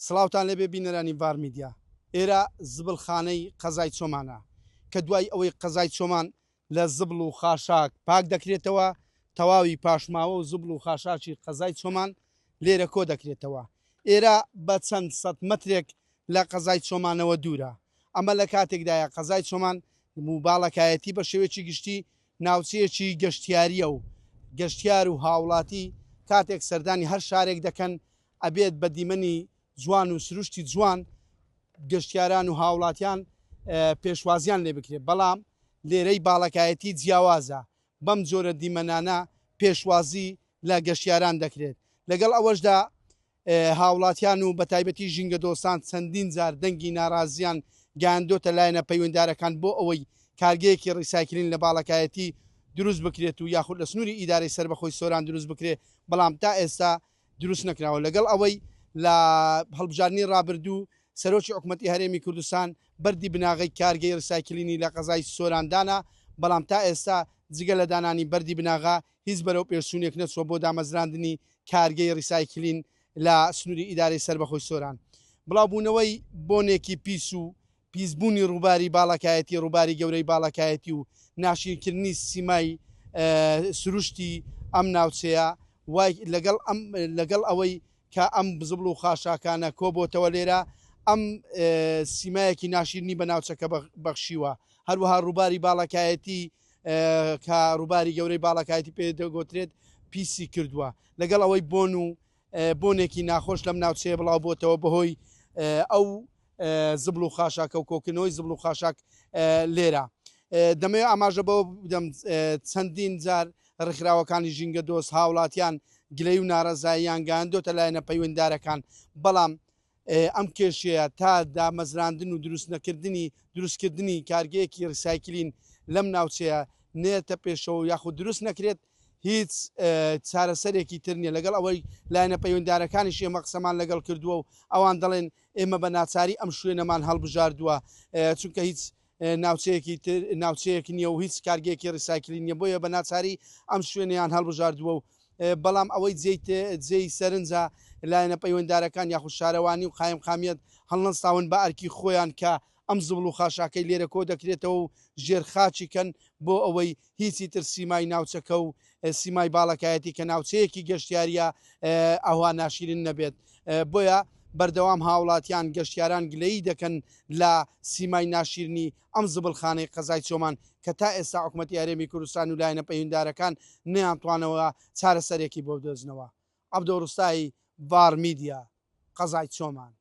سڵاوتان لێبێ بینەرانی ڤار میدیا. ئێرە زبڵخانەی قەزای چۆمانە کە دوای ئەوەی قەزای چۆمان لە زبڵ و خاشاک پاک دەکرێتەوە، تەواوی پاشماوە و زبڵ و خاشاکی قەزای چۆمان لێرە کۆ دەکرێتەوە. ئێرە بە چەند سەد مەترێک لە قەزای چۆمانەوە دوورە. ئەمە لە کاتێکدایە قەزای چۆمان باڵەکایەتی بە شێوەیەکی گشتی ناوچەیەکی گەشتیاریە و گەشتیار و هاوڵاتی کاتێک سەردانی هەر شارێک دەکەن ئەبێت بە دیمەنی جوان و سروشتی جوان گەشتیاران و هاوڵاتیان پێشوازیان لێ بکرێت، بەڵام لێرەی باڵەکایەتی جیاوازە. بەم جۆرە دیمەنانە پێشوازی لە گەشتیاران دەکرێت. لەگەڵ ئەوەشدا هاوڵاتیان و بەتایبەتی ژینگە دۆستان چەندین جار دەنگی ناڕازیان گەیاندۆتە لایەنە پەیوەنددارەکان بۆ ئەوەی کارگەیەکی ڕیسایکلین لە باڵەکایەتی دروست بکرێت و یاخود لە سنووری ئیدارەی سەربەخۆی سۆران دروست بکرێت، بەڵام تا ئێستا دروست نەکراوە. لەگەڵ ئەوەی لە هەڵبژاردننی ڕابردوو سەرۆکی حکوومەتی هەرێمی کوردستان بەردی بناغی کارگەی ڕیسایکلینی لە قەزای سۆراندانە، بەڵام تا ئێستا جگە لە دانانی بەردی بناغا هیچ بەرەو پێشچوونێک نەچوە بۆ دامەزراندنی کارگەی ڕیسایکلین لە سنووری ئیدارەی سەربەخۆی سۆران. بڵاوبوونەوەی بۆنێکی پیس و پیسبوونی ڕووباری باڵەکایەتی، ڕووباری گەورەی باڵەکایەتی و ناشرکردنی سیمای سروشتی ئەم ناوچەیە لەگەڵ ئەوەی کە ئەم بزبڵ و خاشاکانە کۆبۆتەوە لێرە، ئەم سیمایەکی ناشرنی بە ناوچەکە بەخشیوە. هەروەها ڕووباری باڵەکایەتی کە ڕووباری گەورەی باڵەکایەتی پێدەگوترێت پیسی کردووە. لەگەڵ ئەوەی بۆن و بۆنێکی ناخۆش لەم ناوچەیە بڵاو بۆتەوە بەهۆی ئەو زبڵ و خاشاکە و کۆکردنەوەی زبڵ و خاشاک لێرە. دەمەوێت ئاماژە بەوە بدەم چەندین جار ڕێکخراوەکانی ژینگە دۆست هاوڵاتیان گلەی و ناڕەزاییان گەیاندۆتە لایەنە پەیوەنددارەکان، بەڵام ئەم کێشەیە تا دامەزراندن و دروستکردنی کارگەیەکی ڕیسایکلین لەم ناوچەیە نێتە پێشەوە یاخود دروست نەکرێت، هیچ چارەسەرێکی تر نییە. لەگەڵ ئەوەی لایەنە پەیوەنددارەکانیش ئێمە قسەمان لەگەڵ کردووە و ئەوان دەڵێن ئێمە بە ناچاری ئەم شوێنەمان هەڵبژاردووە چونکە هیچ ناوچەیەکی نییە و هیچ کارگەیەکی ڕیسایکلین نییە، بۆیە بە ناچاری ئەم شوێنیان هەڵبژاردووە و بەڵام ئەوەی جێی سەرنجە لایەنە پەیوەنددارەکان یاخود شارەوانی و قایم خامیەت هەڵنەستاون بە ئەرکی خۆیان کە ئەم زبڵ و خاشاکەی لێرە کۆ دەکرێتەوە و ژێرخاچی کەن بۆ ئەوەی هیچی تر سیمای ناوچەکە و سیمای باڵەکایەتی کە ناوچەیەکی گەشتیاریە ئەوها ناشرین نەبێت. بۆیە بەردەوام هاوڵاتیان گەشتیاران گلەیی دەکەن لە سیمای ناشرنی ئەم زبڵخانەی قەزای چۆمان کە تا ئێستا حکوومەتی هەرێمی کوردستان و لایەنە پەیوەنددارەکان نەیانتوانەوە چارەسەرێکی بۆ بدۆزنەوە. عەبدۆ ڕوستایی، ڤار میدیا، قەزای چۆمان.